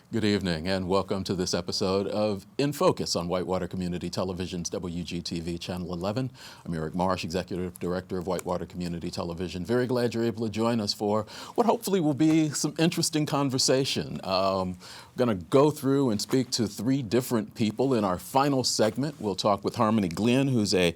Good evening and welcome to this episode of In Focus on Whitewater Community Television's WCTV Channel 11. I'm Eric Marsh, Executive Director of Whitewater Community Television. Very glad you're able to join us for what hopefully will be some interesting conversation. We're going to go through and speak to three different people. In our final segment, we'll talk with Harmony Glenn, who's a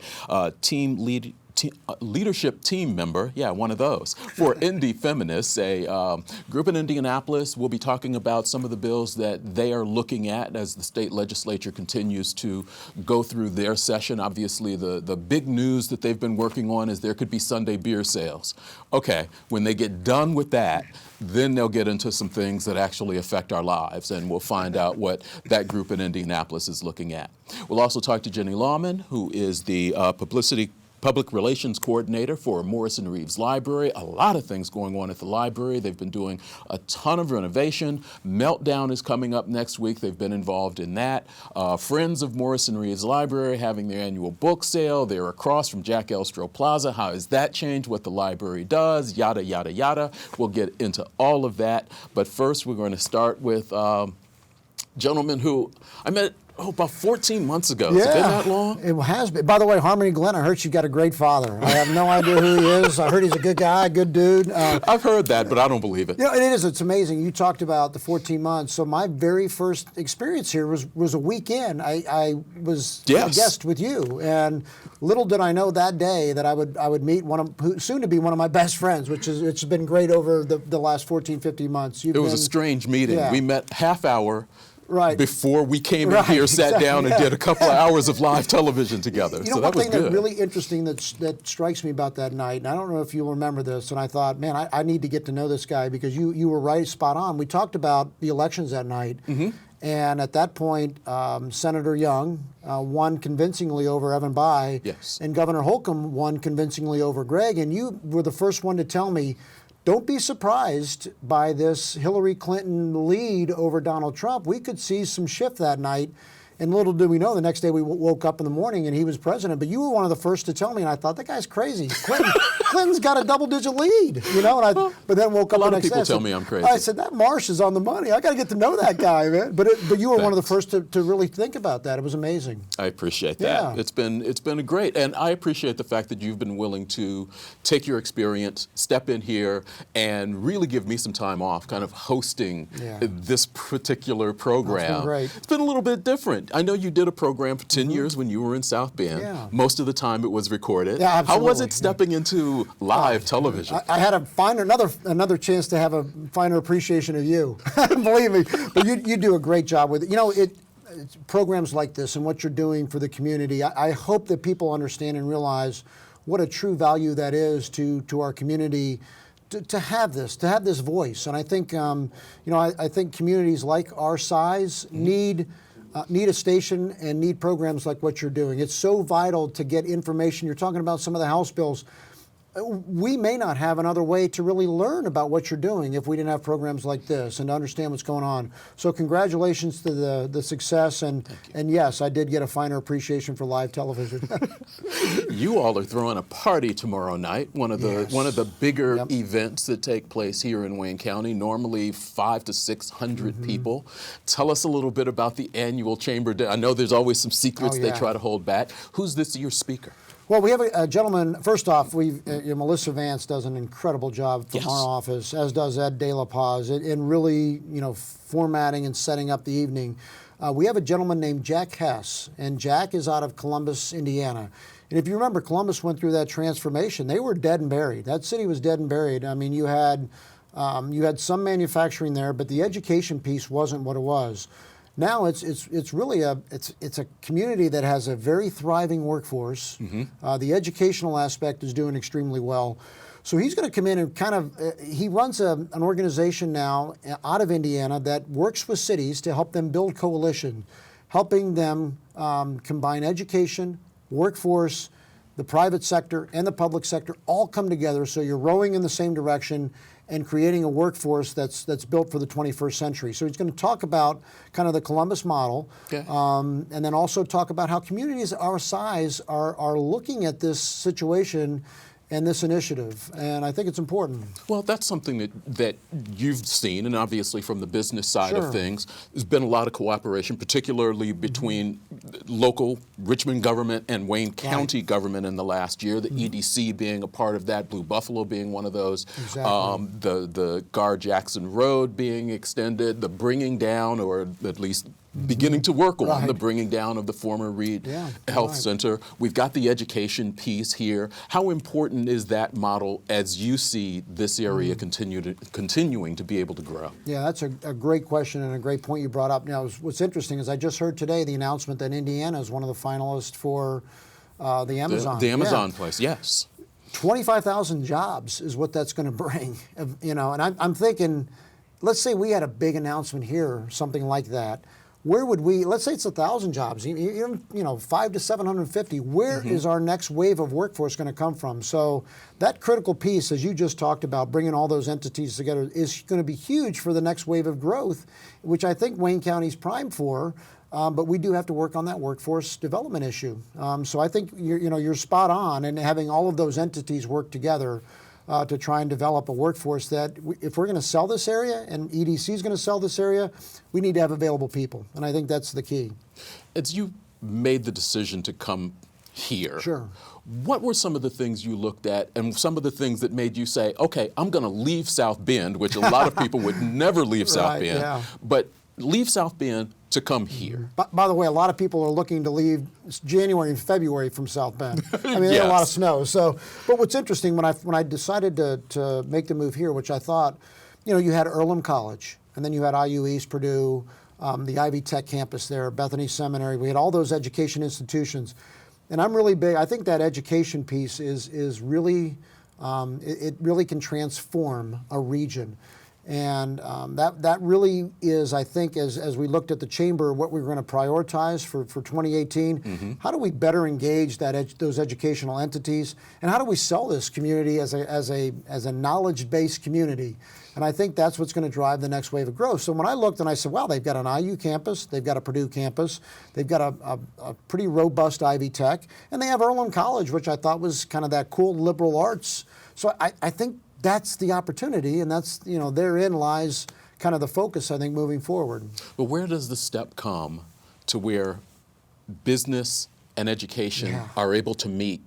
leadership team member, one of those, for Indy Feminists, a group in Indianapolis. We'll be talking about some of the bills that they are looking at as the state legislature continues to go through their session. Obviously, the big news that they've been working on is there could be Sunday beer sales. Okay, when they get done with that, then they'll get into some things that actually affect our lives, and we'll find out what that group in Indianapolis is looking at. We'll also talk to Jenie Lahmann, who is the Public Relations Coordinator for Morrison-Reeves Library. A lot of things going on at the library. They've been doing a ton of renovation. Meltdown is coming up next week. They've been involved in that. Friends of Morrison-Reeves Library having their annual book sale. They're across from Jack Elstro Plaza. How has that changed what the library does? Yada, yada, yada. We'll get into all of that. But first, we're going to start with a gentleman who I met about 14 months ago. Has it been that long? It has been. By the way, Harmony Glenn, I heard you've got a great father. I have no idea who he is. I heard he's a good guy, good dude. I've heard that, but I don't believe it. You know, it is. It's amazing. You talked about the 14 months. So my very first experience here was a weekend. I was a guest with you, and little did I know that day that I would meet soon to be one of my best friends, which has been great over the last 14, 15 months. It was a strange meeting. Yeah. We met half hour. Right. Before we came in here, sat down and did a couple of hours of live television together. You know, so that was good. One thing that's really interesting that strikes me about that night, and I don't know if you'll remember this, and I thought, man, I need to get to know this guy because you were right spot on. We talked about the elections that night, and at that point, Senator Young won convincingly over Evan Bayh, and Governor Holcomb won convincingly over Greg, and you were the first one to tell me, don't be surprised by this Hillary Clinton lead over Donald Trump. We could see some shift that night. And little did we know, the next day we woke up in the morning and he was president. But you were one of the first to tell me, and I thought, that guy's crazy. Clinton's got a double-digit lead, you know. But then woke up the next day. A lot of people tell me I'm crazy. I said, that Marsh is on the money. I got to get to know that guy, man. But you were one of the first to really think about that. It was amazing. I appreciate that. Yeah. It's been great, and I appreciate the fact that you've been willing to take your experience, step in here, and really give me some time off, kind of hosting this particular program. It's been great. It's been a little bit different. I know you did a program for 10 years when you were in South Bend. Yeah. Most of the time it was recorded. Yeah, absolutely. How was it stepping into live television? I had another chance to have a finer appreciation of you. Believe me. But you do a great job with it. You know, it's programs like this and what you're doing for the community, I hope that people understand and realize what a true value that is to our community. To have this voice. And I think, I think communities like our size need a station and need programs like what you're doing. It's so vital to get information. You're talking about some of the House bills. We may not have another way to really learn about what you're doing if we didn't have programs like this and to understand what's going on. So congratulations to the success, and yes, I did get a finer appreciation for live television. You all are throwing a party tomorrow night, one of the bigger events that take place here in Wayne County, normally 500 to 600 people. Tell us a little bit about the annual Chamber Day. I know there's always some secrets they try to hold back. Who's this year's speaker? Well, we have a gentleman. First off, Melissa Vance does an incredible job from our office, as does Ed De La Paz, in really, formatting and setting up the evening. We have a gentleman named Jack Hess, and Jack is out of Columbus, Indiana. And if you remember, Columbus went through that transformation. They were dead and buried. That city was dead and buried. I mean, you had some manufacturing there, but the education piece wasn't what it was. Now it's really a community that has a very thriving workforce. The educational aspect is doing extremely well. So he's going to come in and he runs an organization now out of Indiana that works with cities to help them build coalition, helping them combine education, workforce, the private sector, and the public sector all come together so you're rowing in the same direction and creating a workforce that's built for the 21st century. So he's going to talk about kind of the Columbus model, and then also talk about how communities our size are looking at this situation and this initiative, and I think it's important. Well, that's something that you've seen, and obviously from the business side Sure. of things, there's been a lot of cooperation, particularly between local Richmond government and Wayne County government in the last year, the EDC being a part of that, Blue Buffalo being one of those, Exactly. the Gar-Jackson Road being extended, the bringing down, or at least beginning to work on Right. the bringing down of the former Reed Yeah, Health right. Center. We've got the education piece here. How important is that model as you see this area continuing to be able to grow? Yeah, that's a great question and a great point you brought up. Now, what's interesting is I just heard today the announcement that Indiana is one of the finalists for the Amazon. The Amazon Yeah. place, yes. 25,000 jobs is what that's going to bring. And I'm thinking, let's say we had a big announcement here, something like that. Where would we? Let's say it's 1,000 jobs, even 5 to 750. Where is our next wave of workforce going to come from? So that critical piece, as you just talked about, bringing all those entities together, is going to be huge for the next wave of growth, which I think Wayne County's primed for. But we do have to work on that workforce development issue. So I think you're spot on, and having all of those entities work together to try and develop a workforce that, if we're going to sell this area and EDC is going to sell this area, we need to have available people, and I think that's the key. As you made the decision to come here, Sure. What were some of the things you looked at and some of the things that made you say, okay, I'm going to leave South Bend, which a lot of people would never leave South Right, Bend, yeah. but leave South Bend to come here? By the way, a lot of people are looking to leave January and February from South Bend. I mean, there's a lot of snow. So, but what's interesting, when I decided to make the move here, which I thought, you had Earlham College, and then you had IU East, Purdue, the Ivy Tech campus there, Bethany Seminary. We had all those education institutions. And I'm really big. I think that education piece is really, it really can transform a region. And that really is, I think, as we looked at the chamber, what we were going to prioritize for 2018. How do we better engage those educational entities, and how do we sell this community as a knowledge-based community? And I think that's what's going to drive the next wave of growth. So when I looked and I said, wow, they've got an IU campus, they've got a Purdue campus, they've got a pretty robust Ivy Tech, and they have Earlham College, which I thought was kind of that cool liberal arts. So I think that's the opportunity, and that's, therein lies kind of the focus, I think, moving forward. But where does the step come to where business and education are able to meet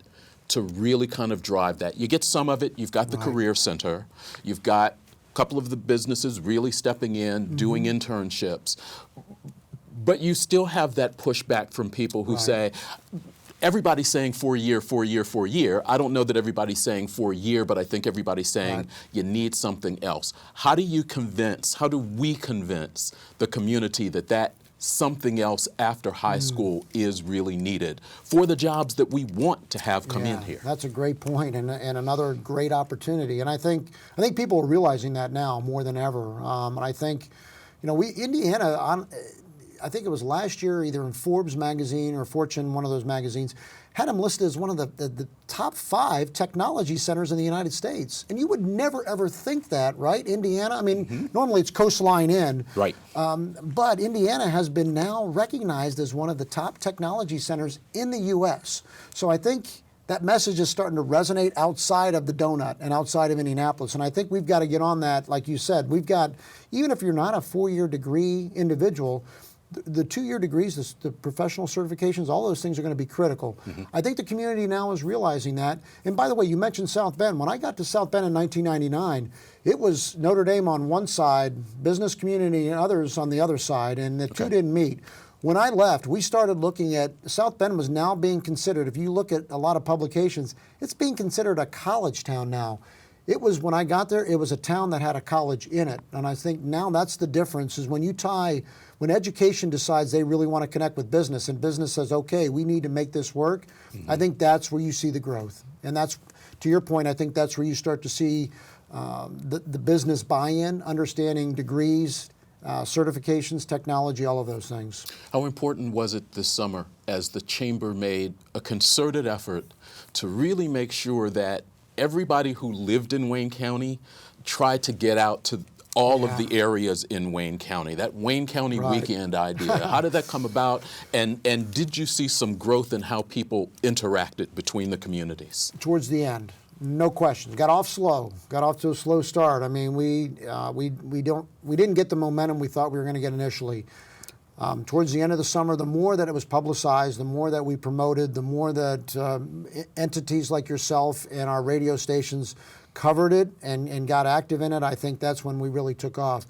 to really kind of drive that? You get some of it. You've got the Career Center. You've got a couple of the businesses really stepping in, doing internships. But you still have that pushback from people who say, everybody's saying 4 year, 4 year, 4 year. I don't know that everybody's saying 4 year, but I think everybody's saying you need something else. How do we convince the community that something else after high school is really needed for the jobs that we want to have come in here? That's a great point, and another great opportunity. And I think people are realizing that now more than ever. And I think, Indiana, I think it was last year, either in Forbes magazine or Fortune, one of those magazines, had them listed as one of the top 5 technology centers in the United States. And you would never, ever think that, right? Indiana, I mean, normally it's coastline in. Right. But Indiana has been now recognized as one of the top technology centers in the U.S. So I think that message is starting to resonate outside of the donut and outside of Indianapolis. And I think we've got to get on that, like you said. We've got, even if you're not a 4-year degree individual, the 2-year degrees, the professional certifications, all those things are going to be critical. I think the community now is realizing that. And by the way, you mentioned South Bend. When I got to South Bend in 1999, it was Notre Dame on one side, business community and others on the other side, and the two didn't meet. When I left, we started looking at, South Bend was now being considered, if you look at a lot of publications, it's being considered a college town now. It was, when I got there, it was a town that had a college in it. And I think now that's the difference, is when education decides they really want to connect with business, and business says, okay, we need to make this work, I think that's where you see the growth. And that's, to your point, I think that's where you start to see the business buy-in, understanding degrees, certifications, technology, all of those things. How important was it this summer as the Chamber made a concerted effort to really make sure that everybody who lived in Wayne County tried to get out to all of the areas in Wayne County, that Wayne County weekend idea? How did that come about? And did you see some growth in how people interacted between the communities? Towards the end. No question. Got off slow. Got off to a slow start. I mean, we didn't get the momentum we thought we were going to get initially. Towards the end of the summer, the more that it was publicized, the more that we promoted, the more that entities like yourself and our radio stations covered it and got active in it, I think that's when we really took off.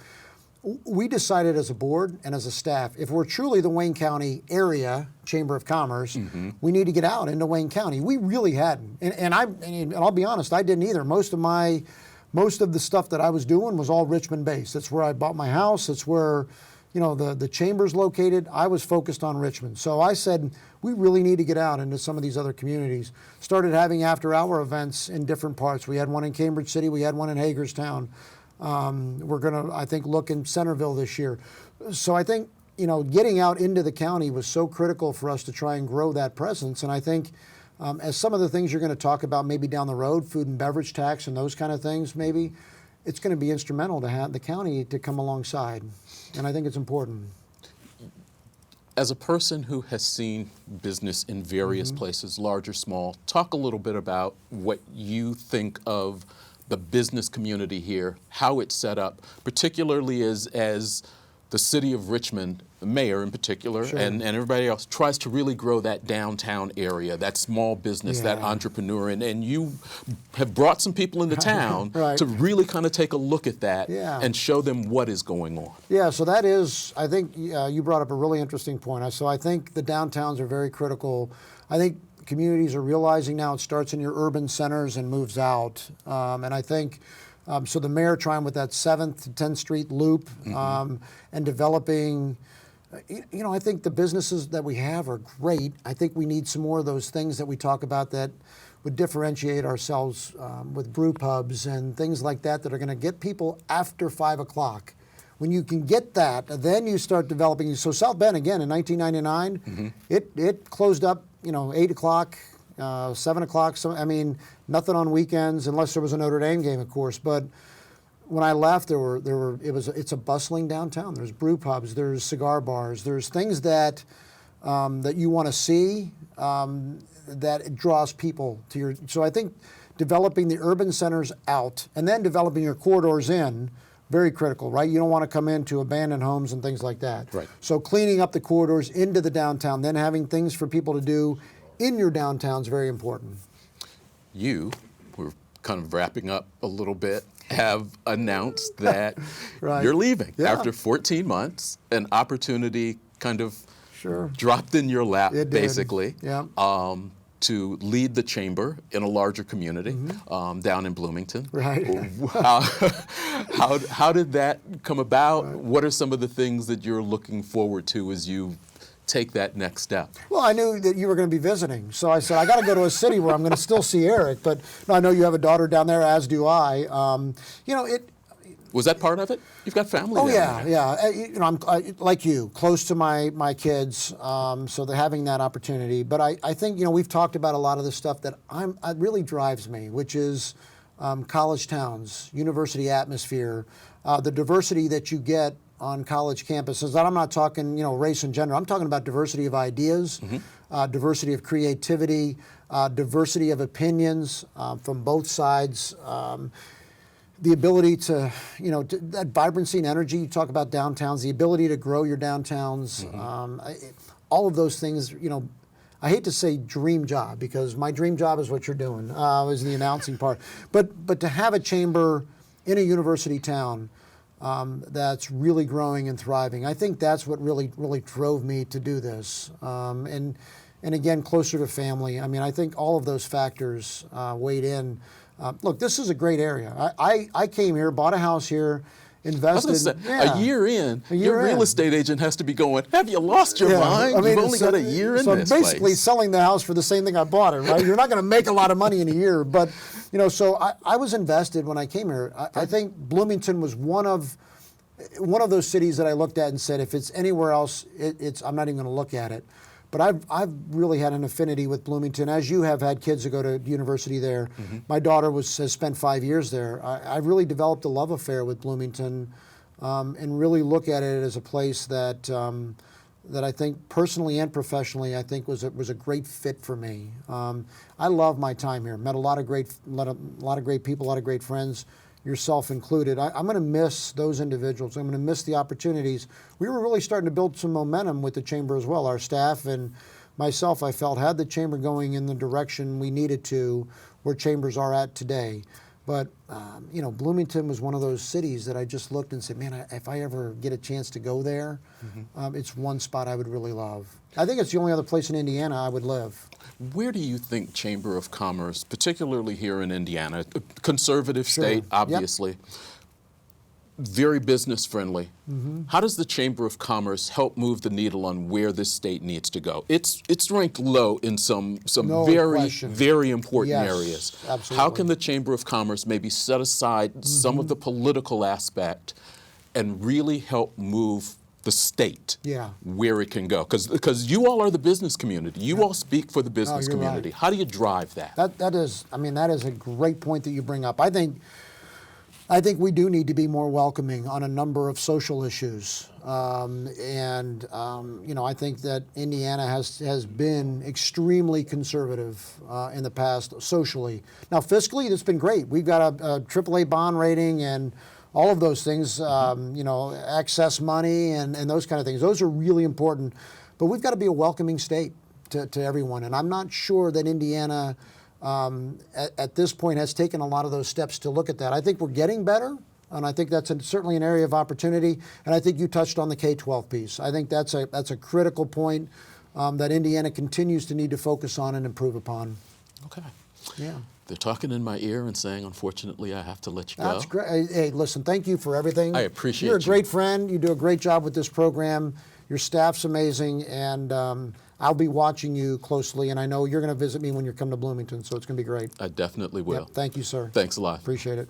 We decided as a board and as a staff, if we're truly the Wayne County area Chamber of Commerce, we need to get out into Wayne County. We really hadn't, and I'll be honest, I didn't either. Most of the stuff that I was doing was all Richmond based. That's where I bought my house. That's where, you know, the chamber's located. I was focused on Richmond. So I said, we really need to get out into some of these other communities. Started having after-hour events in different parts. We had one in Cambridge City. We had one in Hagerstown. We're going to, I think, look in Centerville this year. So I think, you know, getting out into the county was so critical for us to try and grow that presence. And I think as some of the things you're going to talk about maybe down the road, food and beverage tax and those kind of things, maybe, it's going to be instrumental to have the county to come alongside. And I think it's important. As a person who has seen business in various places, large or small, talk a little bit about what you think of the business community here, how it's set up, particularly as the city of Richmond, the mayor in particular, and everybody else tries to really grow that downtown area, that small business, that entrepreneur, and you have brought some people into town to really kind of take a look at that and show them what is going on. Yeah, so that is, I think you brought up a really interesting point. So I think the downtowns are very critical. I think communities are realizing now it starts in your urban centers and moves out. And I think, so the mayor trying with that 7th to 10th Street loop and developing, you know, I think the businesses that we have are great. I think we need some more of those things that we talk about that would differentiate ourselves with brew pubs and things like that that are going to get people after 5 o'clock. When you can get that, then you start developing. So South Bend, again, in 1999, it closed up, you know, 8 o'clock, 7 o'clock. So, I mean, nothing on weekends unless there was a Notre Dame game, of course. But when I left, it's a bustling downtown. There's brew pubs, there's cigar bars, there's things that that you want to see that it draws people to your. So I think developing the urban centers out and then developing your corridors in. Very critical, right? You don't want to come into abandoned homes and things like that. Right. So cleaning up the corridors into the downtown, then having things for people to do in your downtown is very important. You, we're kind of wrapping up a little bit, have announced that you're leaving after 14 months. An opportunity kind of dropped in your lap, basically. To lead the chamber in a larger community down in Bloomington. Right. How did that come about? What are some of the things that you're looking forward to as you take that next step? Well, I knew that you were going to be visiting, so I said, I got to go to a city where I'm going to still see Eric, but I know you have a daughter down there, as do I. You know, was that part of it? You've got family. Oh yeah. You know, I'm like you, close to my kids, so they're having that opportunity. But I think, you know, we've talked about a lot of the stuff that it really drives me, which is college towns, university atmosphere, the diversity that you get on college campuses. And I'm not talking, you know, race and gender. I'm talking about diversity of ideas, diversity of creativity, diversity of opinions from both sides. The ability to, you know, that vibrancy and energy, you talk about downtowns, the ability to grow your downtowns, all of those things, you know, I hate to say dream job because my dream job is what you're doing, is the announcing part. But to have a chamber in a university town that's really growing and thriving, I think that's what really drove me to do this. And again, closer to family. I mean, I think all of those factors weighed in. Look, this is a great area. I came here, bought a house here, invested. I was gonna say, a year in, your real estate agent has to be going, have you lost your mind? I mean, you've only got a year in this place. So basically selling the house for the same thing I bought it, right? You're not going to make a lot of money in a year. But, you know, so I was invested when I came here. I think Bloomington was one of those cities that I looked at and said, if it's anywhere else, I'm not even going to look at it. But I've really had an affinity with Bloomington, as you have had kids that go to university there. My daughter has spent 5 years there. I really developed a love affair with Bloomington and really look at it as a place that that I think personally and professionally, I think was a great fit for me. I love my time here. Met a lot of great people, a lot of great friends, yourself included. I'm going to miss those individuals. I'm going to miss the opportunities. We were really starting to build some momentum with the chamber as well. Our staff and myself, I felt, had the chamber going in the direction we needed to, where chambers are at today. But, Bloomington was one of those cities that I just looked and said, man, if I ever get a chance to go there, it's one spot I would really love. I think it's the only other place in Indiana I would live. Where do you think Chamber of Commerce, particularly here in Indiana, a conservative state, obviously, very business friendly. How does the Chamber of Commerce help move the needle on where this state needs to go? It's ranked low in some very important areas. Absolutely. How can the Chamber of Commerce maybe set aside some of the political aspect and really help move the state where it can go? Because you all are the business community. You all speak for the business community. Right. How do you drive that? That is a great point that you bring up. I think we do need to be more welcoming on a number of social issues. I think that Indiana has been extremely conservative in the past socially. Now, fiscally, it's been great. We've got a AAA bond rating and all of those things, excess money and those kind of things. Those are really important. But we've got to be a welcoming state to everyone. And I'm not sure that Indiana at this point has taken a lot of those steps to look at that. I think we're getting better, and I think that's certainly an area of opportunity. And I think you touched on the K-12 piece. I think that's a critical point that Indiana continues to need to focus on and improve upon. Okay. Yeah. They're talking in my ear and saying, unfortunately, I have to let you go. That's great. Hey, listen, thank you for everything. I appreciate you. You're a great friend. You do a great job with this program. Your staff's amazing, and I'll be watching you closely, and I know you're going to visit me when you come to Bloomington, so it's going to be great. I definitely will. Yep, thank you, sir. Thanks a lot. Appreciate it.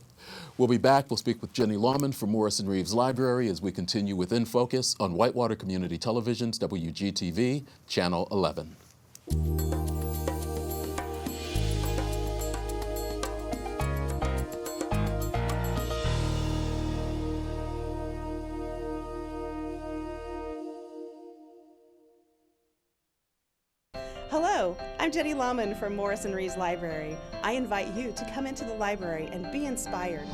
We'll be back. We'll speak with Jenie Lahmann from Morrisson-Reeves Library as we continue with In Focus on Whitewater Community Television's WCTV, Channel 11. Hello, I'm Jenie Lahmann from Morrisson-Reeves Library. I invite you to come into the library and be inspired.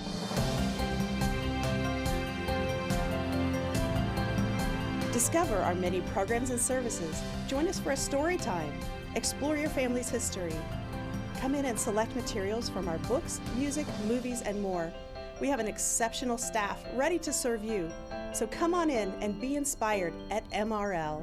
Discover our many programs and services. Join us for a story time. Explore your family's history. Come in and select materials from our books, music, movies, and more. We have an exceptional staff ready to serve you. So come on in and be inspired at MRL.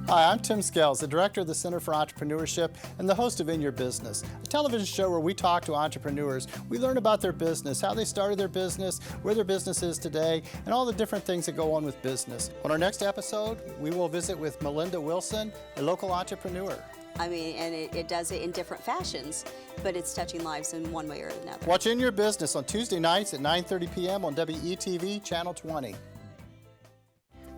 Hi, I'm Tim Scales, the Director of the Center for Entrepreneurship and the host of In Your Business, a television show where we talk to entrepreneurs. We learn about their business, how they started their business, where their business is today, and all the different things that go on with business. On our next episode, we will visit with Melinda Wilson, a local entrepreneur. And it does it in different fashions, but it's touching lives in one way or another. Watch In Your Business on Tuesday nights at 9:30 p.m. on WETV, Channel 20.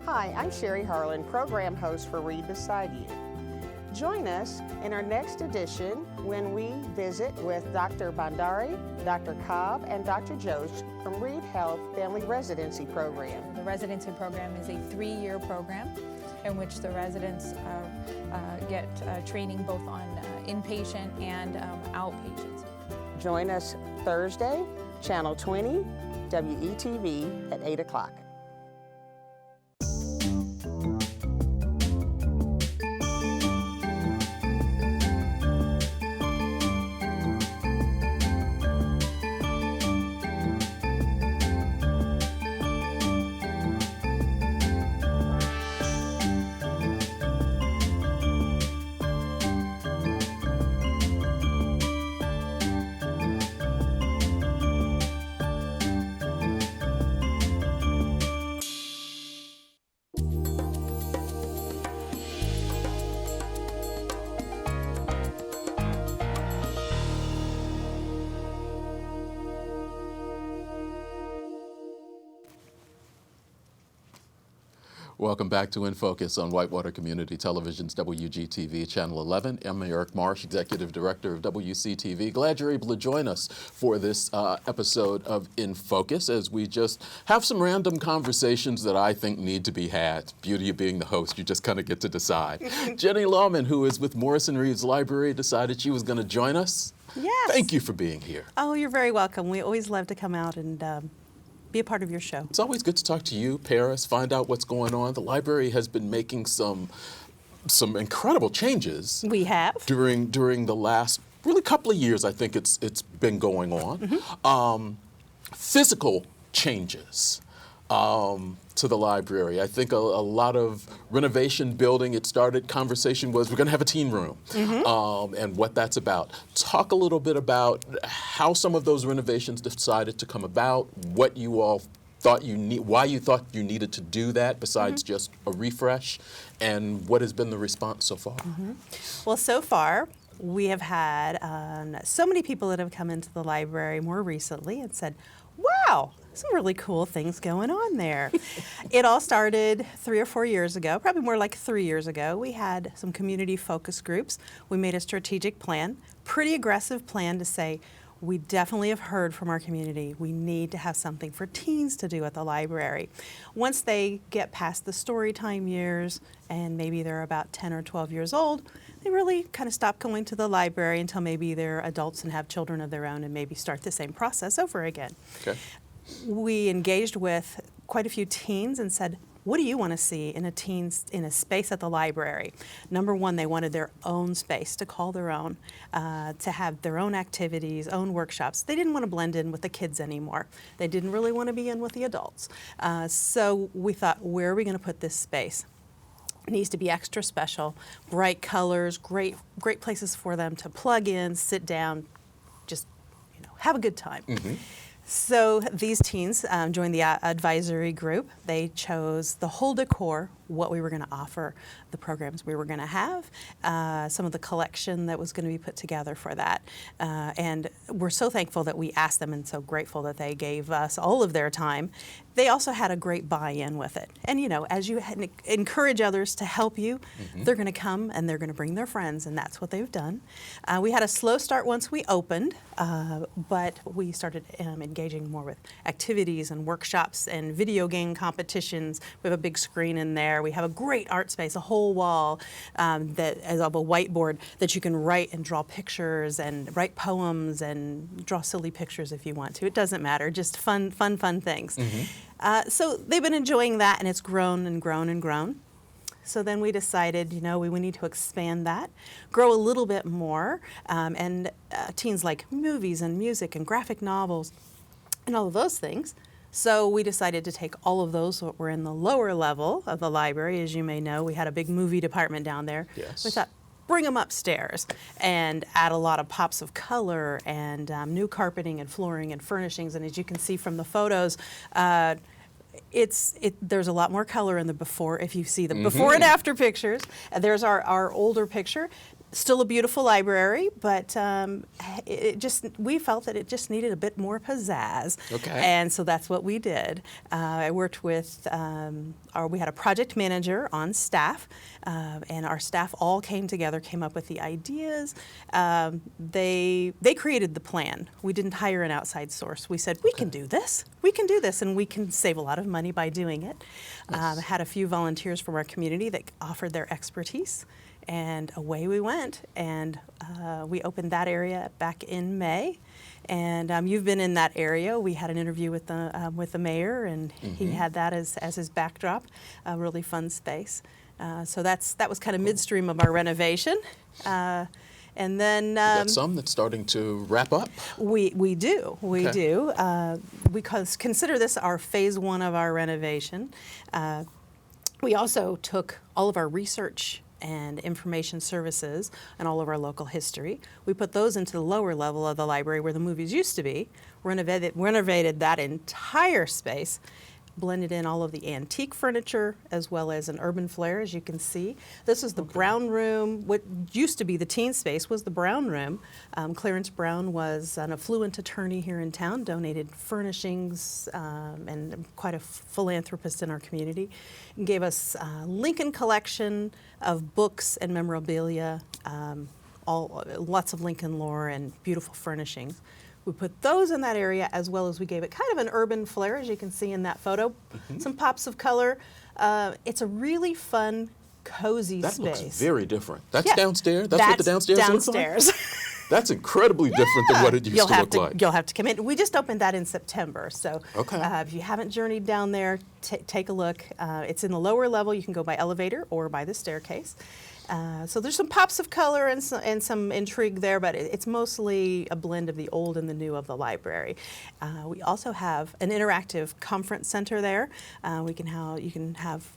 Hi, I'm Sherry Harlan, program host for Read Beside You. Join us in our next edition when we visit with Dr. Bandari, Dr. Cobb, and Dr. Jost from Reed Health Family Residency Program. The residency program is a 3-year program in which the residents get training both on inpatient and outpatients. Join us Thursday, Channel 20, WETV at 8 o'clock. Welcome back to In Focus on Whitewater Community Television's WGTV Channel 11. I'm Eric Marsh, Executive Director of WCTV. Glad you're able to join us for this episode of In Focus as we just have some random conversations that I think need to be had. Beauty of being the host, you just kind of get to decide. Jenie Lahmann, who is with Morrisson-Reeves Library, decided she was going to join us. Yes. Thank you for being here. Oh, you're very welcome. We always love to come out and be a part of your show. It's always good to talk to you, Paris, find out what's going on. The library has been making some incredible changes. We have. During the last really couple of years, I think it's been going on. Physical changes to the library. I think a lot of renovation building, it started, conversation was we're going to have a teen room and what that's about. Talk a little bit about how some of those renovations decided to come about, what you all thought why you thought you needed to do that besides just a refresh, and what has been the response so far. Well, so far, we have had so many people that have come into the library more recently and said, wow, some really cool things going on there. It all started 3 or 4 years ago, probably more like 3 years ago. We had some community focus groups. We made a strategic plan, pretty aggressive plan to say, we definitely have heard from our community. We need to have something for teens to do at the library. Once they get past the story time years and maybe they're about 10 or 12 years old, they really kind of stop going to the library until maybe they're adults and have children of their own and maybe start the same process over again. Okay. We engaged with quite a few teens and said, what do you want to see in a space at the library? Number one, they wanted their own space to call their own, to have their own activities, own workshops. They didn't want to blend in with the kids anymore. They didn't really want to be in with the adults. So we thought, where are we going to put this space? It needs to be extra special, bright colors, great places for them to plug in, sit down, just have a good time. So these teens joined the advisory group. They chose the whole decor, what we were going to offer, the programs we were going to have, some of the collection that was going to be put together for that. And we're so thankful that we asked them and so grateful that they gave us all of their time. They also had a great buy-in with it. And as you encourage others to help you, they're going to come and they're going to bring their friends, and that's what they've done. We had a slow start once we opened, but we started engaging more with activities and workshops and video game competitions. We have a big screen in there. We have a great art space, a whole wall that is of a whiteboard that you can write and draw pictures and write poems and draw silly pictures if you want to. It doesn't matter, just fun things. So they've been enjoying that, and it's grown and grown and grown. So then we decided, we need to expand that, grow a little bit more, and teens like movies and music and graphic novels and all of those things. So we decided to take all of those that were in the lower level of the library. As you may know, we had a big movie department down there. Yes. We thought, bring them upstairs and add a lot of pops of color and new carpeting and flooring and furnishings. And as you can see from the photos, there's a lot more color in the before. If you see the before and after pictures, there's our older picture. Still a beautiful library, but we felt that it just needed a bit more pizzazz. Okay. And so that's what we did. I worked with, we had a project manager on staff, and our staff all came together, came up with the ideas. They created the plan. We didn't hire an outside source. We said, we can do this, and we can save a lot of money by doing it. Yes. Had a few volunteers from our community that offered their expertise. And away we went, and we opened that area back in May. And you've been in that area. We had an interview with the mayor, and he had that as his backdrop. A really fun space. So that was kind of midstream of our renovation. And then you got some that's starting to wrap up. We do. We consider this our phase one of our renovation. We also took all of our research and information services and all of our local history. We put those into the lower level of the library where the movies used to be, renovated that entire space, blended in all of the antique furniture as well as an urban flair, as you can see. This is the Brown Room. What used to be the teen space was the Brown Room. Clarence Brown was an affluent attorney here in town, donated furnishings, and quite a philanthropist in our community. And gave us a Lincoln collection of books and memorabilia, lots of Lincoln lore and beautiful furnishings. We put those in that area, as well as we gave it kind of an urban flair, as you can see in that photo. Some pops of color. It's a really fun, cozy space. That looks very different. That's downstairs? That's what the downstairs looks like? Downstairs. That's incredibly different than what it used to look like. You'll have to come in. We just opened that in September, so okay. If you haven't journeyed down there, take a look. It's in the lower level. You can go by elevator or by the staircase. So there's some pops of color and some intrigue there, but it's mostly a blend of the old and the new of the library. We also have an interactive conference center there. You can have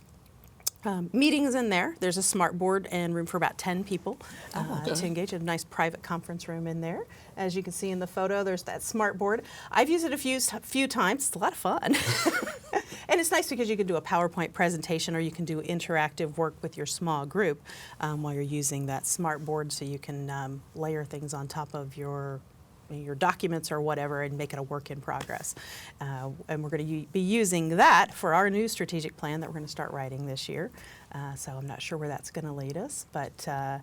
meetings in there. There's a smart board and room for about 10 people to engage. A nice private conference room in there. As you can see in the photo, there's that smart board. I've used it a few times. It's a lot of fun. And it's nice because you can do a PowerPoint presentation, or you can do interactive work with your small group while you're using that smart board, so you can layer things on top of your documents or whatever and make it a work in progress. And we're going to be using that for our new strategic plan that we're going to start writing this year. So I'm not sure where that's going to lead us, but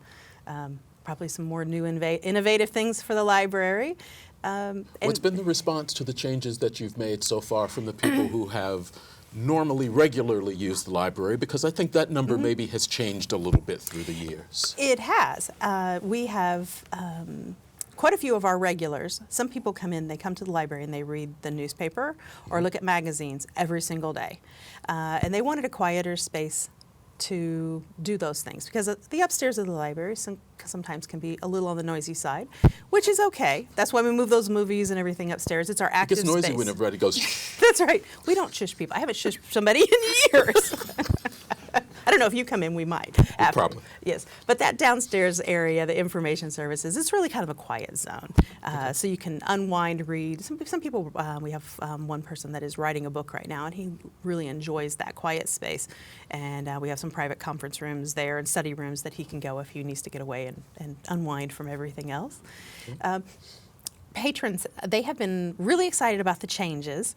probably some more new innovative things for the library. What's been the response to the changes that you've made so far from the people who have regularly used the library? Because I think that number maybe has changed a little bit through the years. It has. We have quite a few of our regulars. Some people they come to the library and they read the newspaper or look at magazines every single day. And they wanted a quieter space to do those things, because the upstairs of the library sometimes can be a little on the noisy side, which is okay. That's why we move those movies and everything upstairs. It's our active space. It gets noisy when everybody goes. That's right. We don't shush people. I haven't shushed somebody in years. I don't know, if you come in, we might. Probably. Yes. But that downstairs area, the information services, it's really kind of a quiet zone. So you can unwind, read. Some people, we have one person that is writing a book right now, and he really enjoys that quiet space. And we have some private conference rooms there and study rooms that he can go if he needs to get away and unwind from everything else. Patrons, they have been really excited about the changes.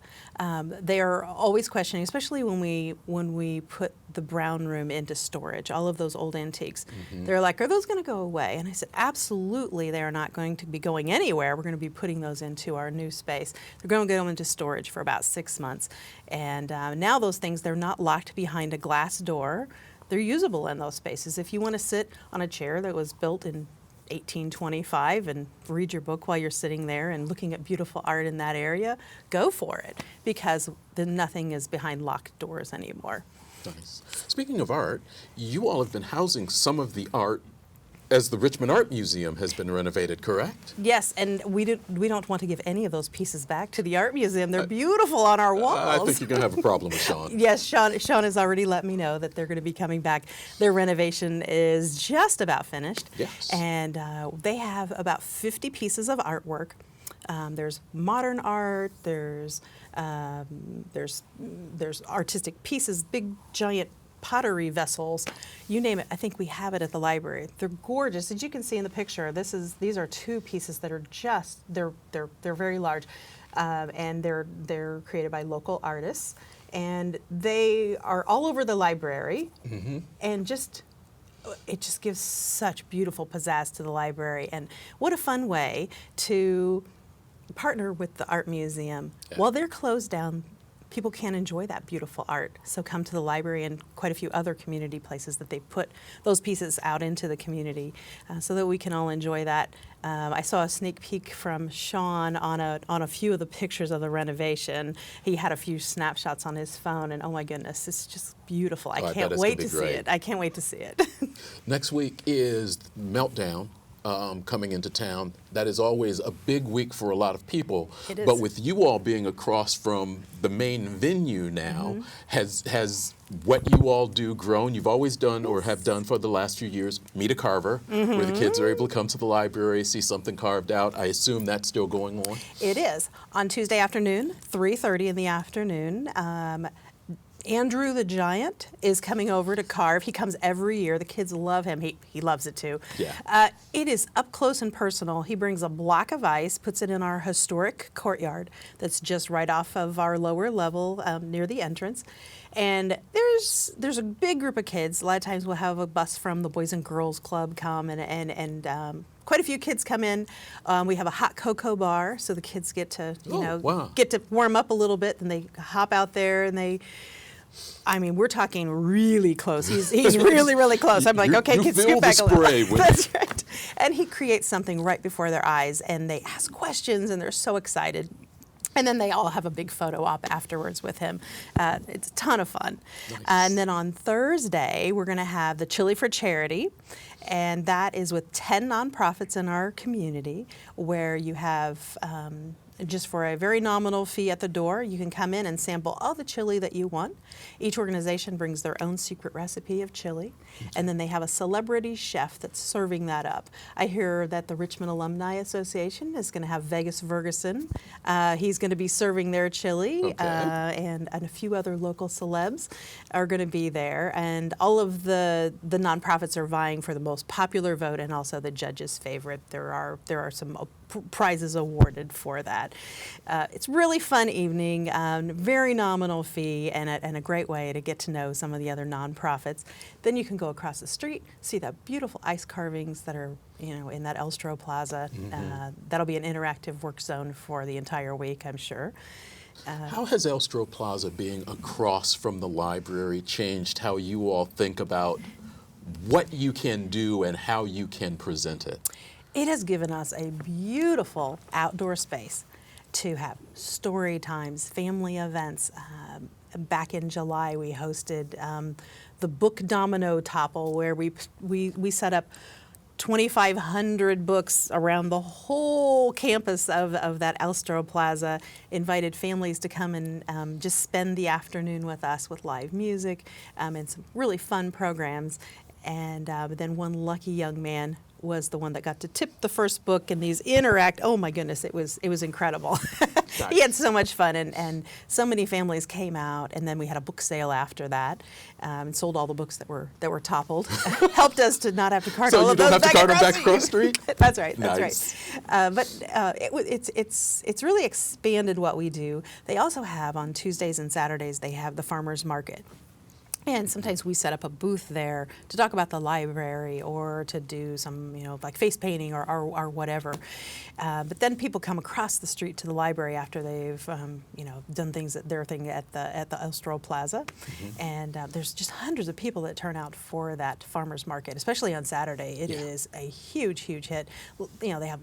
They are always questioning, especially when we put the Brown Room into storage, all of those old antiques. They're like, are those going to go away? And I said, absolutely, they are not going to be going anywhere. We're going to be putting those into our new space. They're going to go into storage for about 6 months. And now those things, they're not locked behind a glass door. They're usable in those spaces. If you want to sit on a chair that was built in 1825 and read your book while you're sitting there and looking at beautiful art in that area, go for it, because then nothing is behind locked doors anymore. Nice. Speaking of art, you all have been housing some of the art as the Richmond Art Museum has been renovated, correct? Yes, and we don't want to give any of those pieces back to the Art Museum. They're beautiful on our walls. I think you're going to have a problem with Sean. Yes, Sean has already let me know that they're going to be coming back. Their renovation is just about finished. Yes. And they have about 50 pieces of artwork. There's modern art, there's artistic pieces, big giant pottery vessels, you name it. I think we have it at the library. They're gorgeous. As you can see in the picture, these are 2 pieces that are they're very large, and they're created by local artists, and they are all over the library, and it just gives such beautiful pizzazz to the library. And what a fun way to partner with the Art Museum. While they're closed down, people can enjoy that beautiful art. So come to the library and quite a few other community places that they put those pieces out into the community so that we can all enjoy that. I saw a sneak peek from Sean on a few of the pictures of the renovation. He had a few snapshots on his phone, and oh my goodness, it's just beautiful. I can't wait to see it. I can't wait to see it. Next week is Meltdown. Coming into town. That is always a big week for a lot of people. It is. But with you all being across from the main venue now, has what you all do grown? You've always done or have done for the last few years, Meet a Carver, where the kids are able to come to the library, see something carved out. I assume that's still going on? It is. On Tuesday afternoon, 3:30 in the afternoon, Andrew the Giant is coming over to carve. He comes every year. The kids love him. He loves it too. Yeah. It is up close and personal. He brings a block of ice, puts it in our historic courtyard that's just right off of our lower level near the entrance. And there's a big group of kids. A lot of times we'll have a bus from the Boys and Girls Club come and quite a few kids come in. We have a hot cocoa bar, so the kids get to get to warm up a little bit. And they hop out there and we're talking really close. He's really, really close. I'm like, okay, kids, scoot back a little. That's right. And he creates something right before their eyes, and they ask questions, and they're so excited. And then they all have a big photo op afterwards with him. It's a ton of fun. Nice. And then on Thursday, we're going to have the Chili for Charity. And that is with 10 nonprofits in our community, where you have, just for a very nominal fee at the door, you can come in and sample all the chili that you want. Each organization brings their own secret recipe of chili, and then they have a celebrity chef that's serving that up. I hear that the Richmond Alumni Association is going to have Vegas Ferguson. He's going to be serving their chili, okay. and a few other local celebs are going to be there. And all of the nonprofits are vying for the most popular vote and also the judge's favorite. There are some prizes awarded for that. It's really fun evening, very nominal fee, and a great way to get to know some of the other nonprofits. Then you can go across the street, see the beautiful ice carvings that are in that Elstro Plaza. Mm-hmm. That'll be an interactive work zone for the entire week, I'm sure. How has Elstro Plaza being across from the library changed how you all think about what you can do and how you can present it? It has given us a beautiful outdoor space to have story times, family events. Back in July, we hosted the Book Domino Topple, where we set up 2,500 books around the whole campus of that Elstro Plaza, invited families to come and just spend the afternoon with us with live music and some really fun programs. And then one lucky young man was the one that got to tip the first book in these oh my goodness, it was incredible. He had so much fun, and so many families came out, and then we had a book sale after that, and sold all the books that were toppled. Helped us to not have to cart all of those back across the street. That's right. Nice. But it's really expanded what we do. They also have on Tuesdays and Saturdays, they have the farmers market. And sometimes we set up a booth there to talk about the library or to do some, like face painting or whatever. But then people come across the street to the library after they've, done their thing at the Elstro Plaza. Mm-hmm. And there's just hundreds of people that turn out for that farmers market, especially on Saturday. It is a huge, huge hit. They have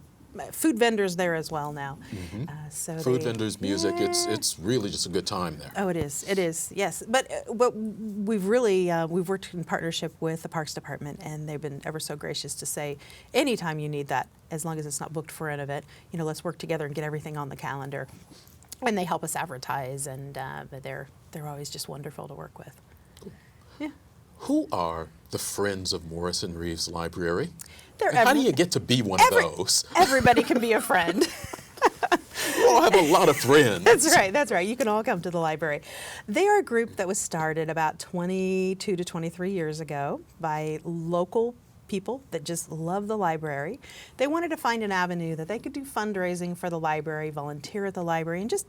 food vendors there as well now. Mm-hmm. Food vendors, music, it's really just a good time there. Oh, it is, yes. But we've really, we've worked in partnership with the Parks Department, and they've been ever so gracious to say, anytime you need that, as long as it's not booked for an event, let's work together and get everything on the calendar. And they help us advertise, and they're always just wonderful to work with. Cool. Yeah. Who are the Friends of Morrison-Reeves Library? How do you get to be one of those? Everybody can be a friend. You all have a lot of friends. That's right. You can all come to the library. They are a group that was started about 22 to 23 years ago by local people that just love the library. They wanted to find an avenue that they could do fundraising for the library, volunteer at the library, and just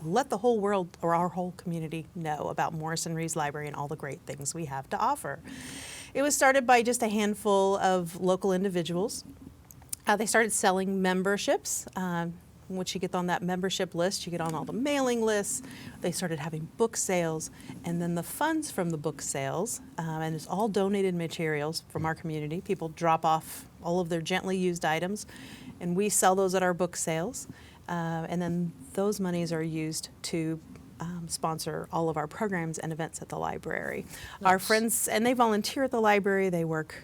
let the whole world or our whole community know about Morrison-Reeves Library and all the great things we have to offer. It was started by just a handful of local individuals. They started selling memberships. Once you get on that membership list, you get on all the mailing lists. They started having book sales, and then the funds from the book sales, and it's all donated materials from our community. People drop off all of their gently used items, and we sell those at our book sales. And then those monies are used to sponsor all of our programs and events at the library. Nice. Our friends, and they volunteer at the library. They work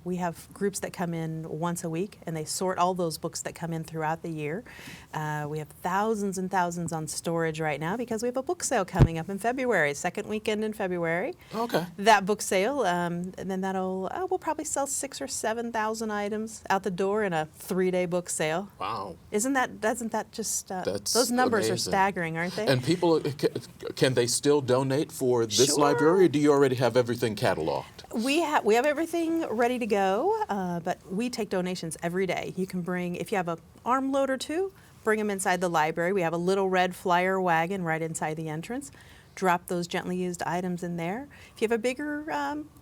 We have groups that come in once a week, and they sort all those books that come in throughout the year. We have thousands and thousands on storage right now because we have a book sale coming up in February, second weekend in February. Okay. That book sale, and then we'll probably sell 6,000 or 7,000 items out the door in a 3-day book sale. Wow. Doesn't that just, That's those numbers are amazing. staggering, aren't they? And people, can they still donate for this Sure. library, or do you already have everything cataloged? We have everything ready to go, but we take donations every day. You can bring, if you have an armload or two, bring them inside the library. We have a little red flyer wagon right inside the entrance. Drop those gently used items in there. If you have a bigger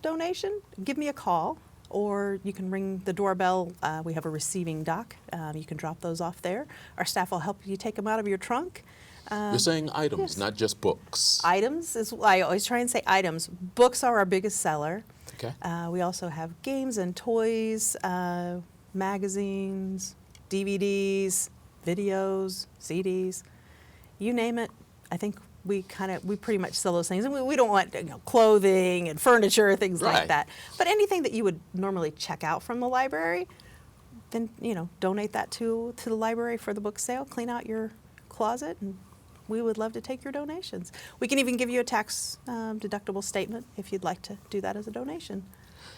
donation, give me a call, or you can ring the doorbell. We have a receiving dock. You can drop those off there. Our staff will help you take them out of your trunk. You're saying items, yes. not just books. Items, I always try and say items. Books are our biggest seller. Okay. We also have games and toys, magazines, DVDs, videos, CDs, you name it. I think we pretty much sell those things. And we don't want clothing and furniture, things Right. like that. But anything that you would normally check out from the library, then donate that to the library for the book sale. Clean out your closet, and we would love to take your donations. We can even give you a tax deductible statement if you'd like to do that as a donation.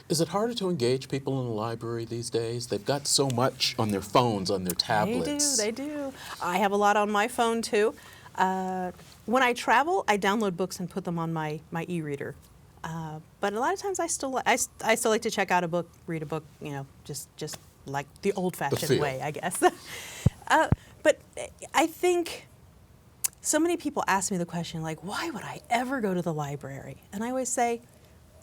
Is it harder to engage people in the library these days? They've got so much on their phones, on their tablets. They do. I have a lot on my phone too. When I travel, I download books and put them on my e-reader. But a lot of times I still like to check out a book, read a book, just like the old-fashioned way, I guess. But I think so many people ask me the question, like, why would I ever go to the library? And I always say,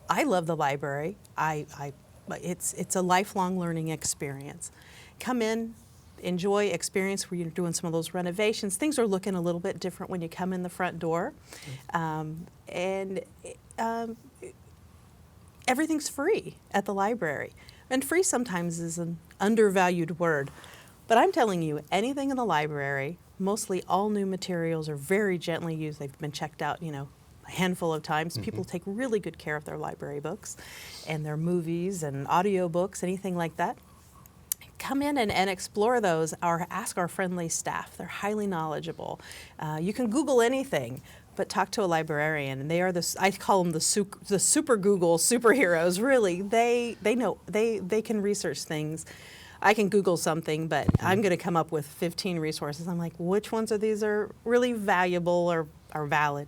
I love the library. It's a lifelong learning experience. Come in, enjoy experience where you're doing some of those renovations. Things are looking a little bit different when you come in the front door. Everything's free at the library. And free sometimes is an undervalued word. But I'm telling you, anything in the library, mostly all new materials are very gently used. They've been checked out, a handful of times. Mm-hmm. People take really good care of their library books and their movies and audio books, anything like that. Come in and explore those, or ask our friendly staff. They're highly knowledgeable. You can Google anything, but talk to a librarian, and they are I call them the super Google superheroes. Really, they know, they can research things. I can Google something, but I'm going to come up with 15 resources. I'm like, which ones of these are really valuable or are valid?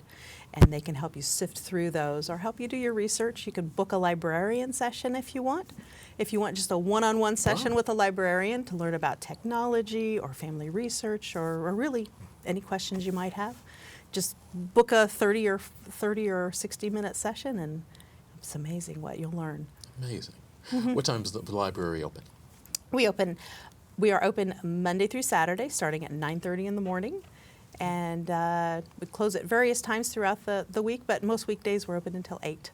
And they can help you sift through those or help you do your research. You can book a librarian session if you want. If you want just a one-on-one session with a librarian to learn about technology or family research or really any questions you might have, just book a 30 or 60-minute session, and it's amazing what you'll learn. Amazing. Mm-hmm. What time is the library open? We are open Monday through Saturday, starting at 9:30 in the morning, and we close at various times throughout the week. But most weekdays we're open until 8.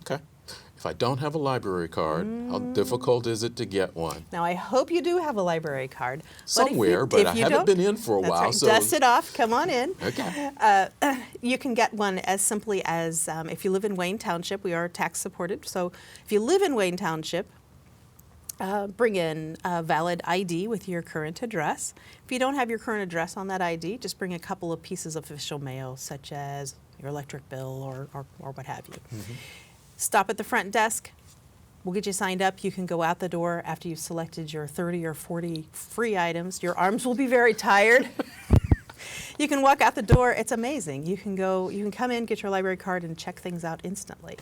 Okay. If I don't have a library card, how difficult is it to get one? Now I hope you do have a library card. Somewhere, but I haven't been in for a while. Right. So dust it off. Come on in. Okay. You can get one as simply as if you live in Wayne Township. We are tax supported, so if you live in Wayne Township. Bring in a valid ID with your current address. If you don't have your current address on that ID, just bring a couple of pieces of official mail, such as your electric bill or what have you. Mm-hmm. Stop at the front desk. We'll get you signed up. You can go out the door after you've selected your 30 or 40 free items. Your arms will be very tired. You can walk out the door. It's amazing. You can come in, get your library card, and check things out instantly.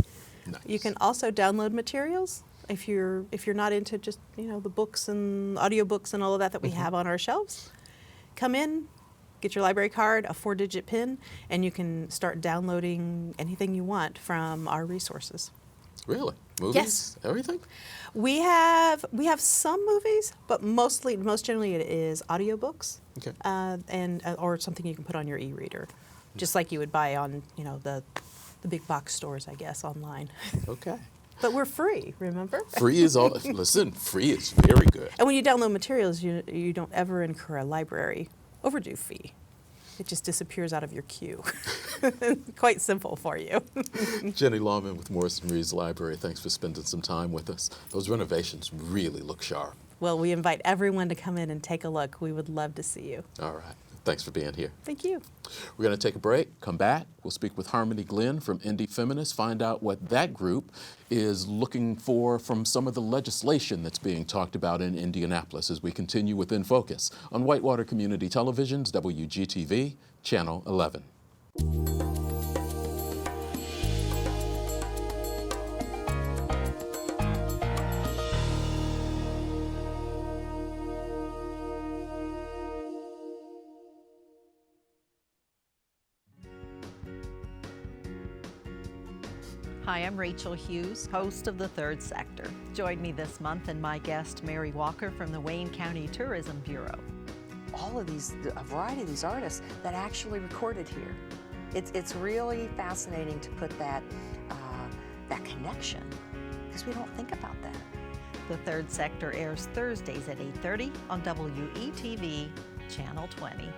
Nice. You can also download materials. If you're not into just the books and audiobooks and all of that we have on our shelves, come in, get your library card, a 4-digit PIN, and you can start downloading anything you want from our resources. Really? Movies? Yes. Everything? We have some movies, but most generally it is audiobooks. Okay. Or something you can put on your e-reader, just like you would buy on the big box stores, I guess, online. Okay. But we're free, remember? Free is free is very good. And when you download materials, you don't ever incur a library overdue fee. it just disappears out of your queue. Quite simple for you. Jenie Lahmann with Morrisson-Reeves Library, thanks for spending some time with us. Those renovations really look sharp. Well, we invite everyone to come in and take a look. We would love to see you. All right. Thanks for being here. Thank you. We're going to take a break, come back. We'll speak with Harmony Glenn from Indy Feminists, find out what that group is looking for from some of the legislation that's being talked about in Indianapolis as we continue with In Focus on Whitewater Community Television's WGTV, Channel 11. Hi, I'm Rachel Hughes, host of The Third Sector. Join me this month and my guest, Mary Walker from the Wayne County Tourism Bureau. All of these, a variety of these artists that actually recorded here. It's really fascinating to put that, that connection, because we don't think about that. The Third Sector airs Thursdays at 8:30 on WETV, Channel 20.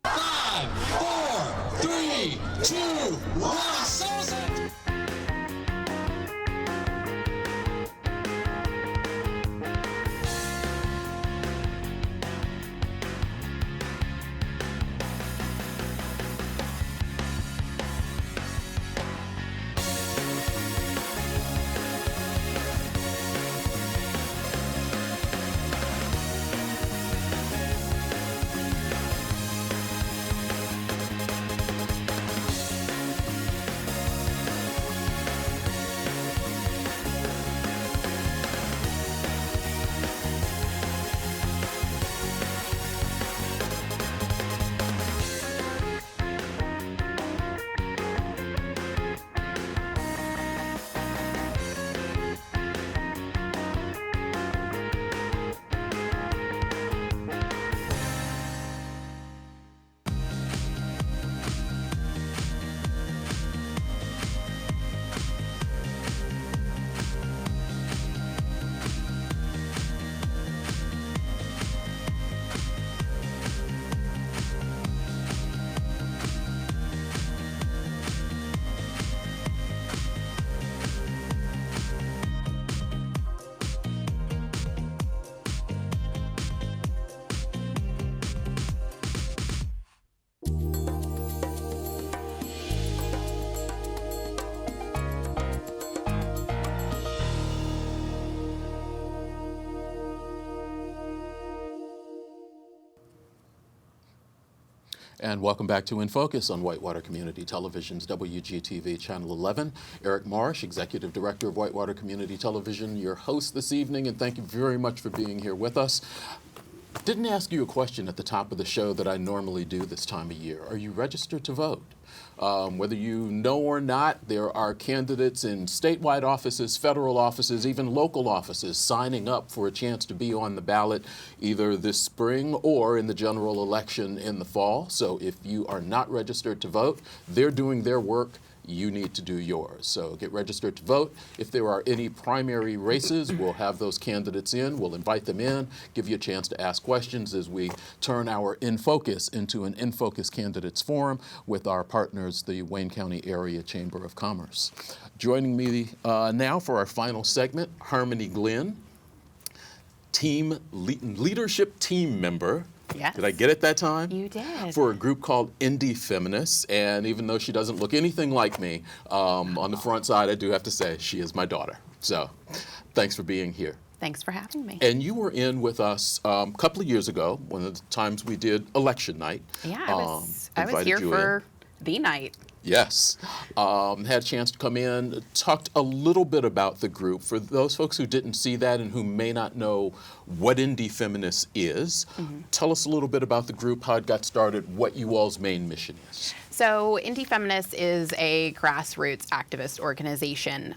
5, 4, 3, 2, 1, sunset! And welcome back to In Focus on Whitewater Community Television's WGTV Channel 11. Eric Marsh, Executive Director of Whitewater Community Television, your host this evening, and thank you very much for being here with us. Didn't ask you a question at the top of the show that I normally do this time of year. Are you registered to vote? Whether you know or not, there are candidates in statewide offices, federal offices, even local offices signing up for a chance to be on the ballot either this spring or in the general election in the fall. So if you are not registered to vote, they're doing their work. You need to do yours. So get registered to vote. If there are any primary races, we'll have those candidates in. We'll invite them in, give you a chance to ask questions as we turn our In Focus into an In Focus Candidates Forum with our partners, the Wayne County Area Chamber of Commerce. Joining me now for our final segment, Harmony Glenn, leadership team member. Yes. Did I get it that time? You did. For a group called Indy Feminists, and even though she doesn't look anything like me, on the front side, I do have to say she is my daughter. So, thanks for being here. Thanks for having me. And you were in with us a couple of years ago, one of the times we did election night. Yeah, I was here for the night. Yes. Had a chance to come in, talked a little bit about the group. For those folks who didn't see that and who may not know what Indy Feminists is, tell us a little bit about the group, how it got started, what you all's main mission is. So Indy Feminists is a grassroots activist organization.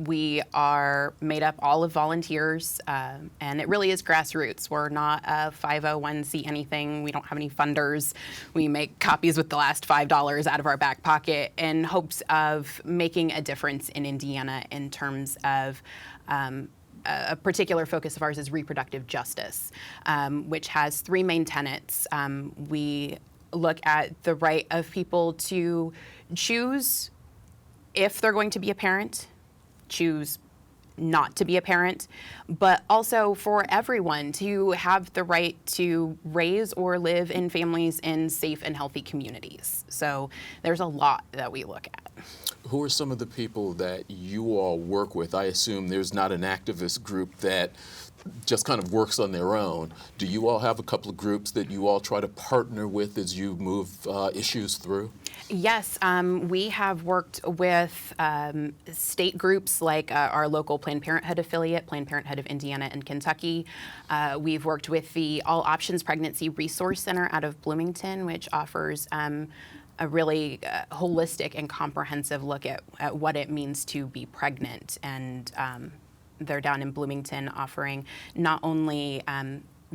We are made up all of volunteers, and it really is grassroots. We're not a 501c anything. We don't have any funders. We make copies with the last $5 out of our back pocket in hopes of making a difference in Indiana in terms of a particular focus of ours is reproductive justice, which has three main tenets. We look at the right of people to choose if they're going to be a parent, choose not to be a parent, but also for everyone to have the right to raise or live in families in safe and healthy communities. So there's a lot that we look at. Who are some of the people that you all work with? I assume there's not an activist group that just kind of works on their own. Do you all have a couple of groups that you all try to partner with as you move issues through? Yes, we have worked with state groups like our local Planned Parenthood affiliate, Planned Parenthood of Indiana and Kentucky. We've worked with the All Options Pregnancy Resource Center out of Bloomington, which offers a really holistic and comprehensive look at what it means to be pregnant. And they're down in Bloomington offering not only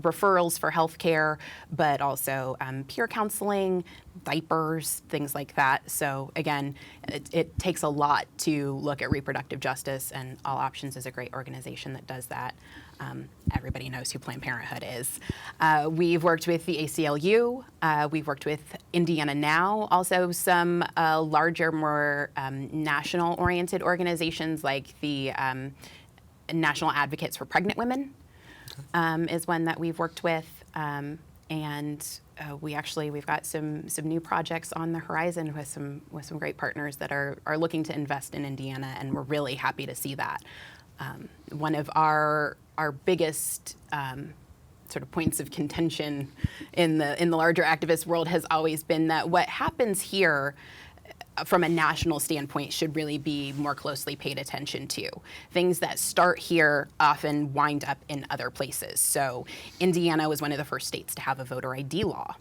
referrals for health care, but also peer counseling, diapers, things like that. So again, it takes a lot to look at reproductive justice, and All Options is a great organization that does that. Everybody knows who Planned Parenthood is. We've worked with the ACLU. We've worked with Indiana Now, also some larger, more national-oriented organizations like the National Advocates for Pregnant Women. Is one that we've worked with, and we've got some new projects on the horizon with some great partners that are looking to invest in Indiana, and we're really happy to see that. One of our biggest sort of points of contention in the larger activist world has always been that what happens here from a national standpoint should really be more closely paid attention to. Things that start here often wind up in other places. So Indiana was one of the first states to have a voter ID law,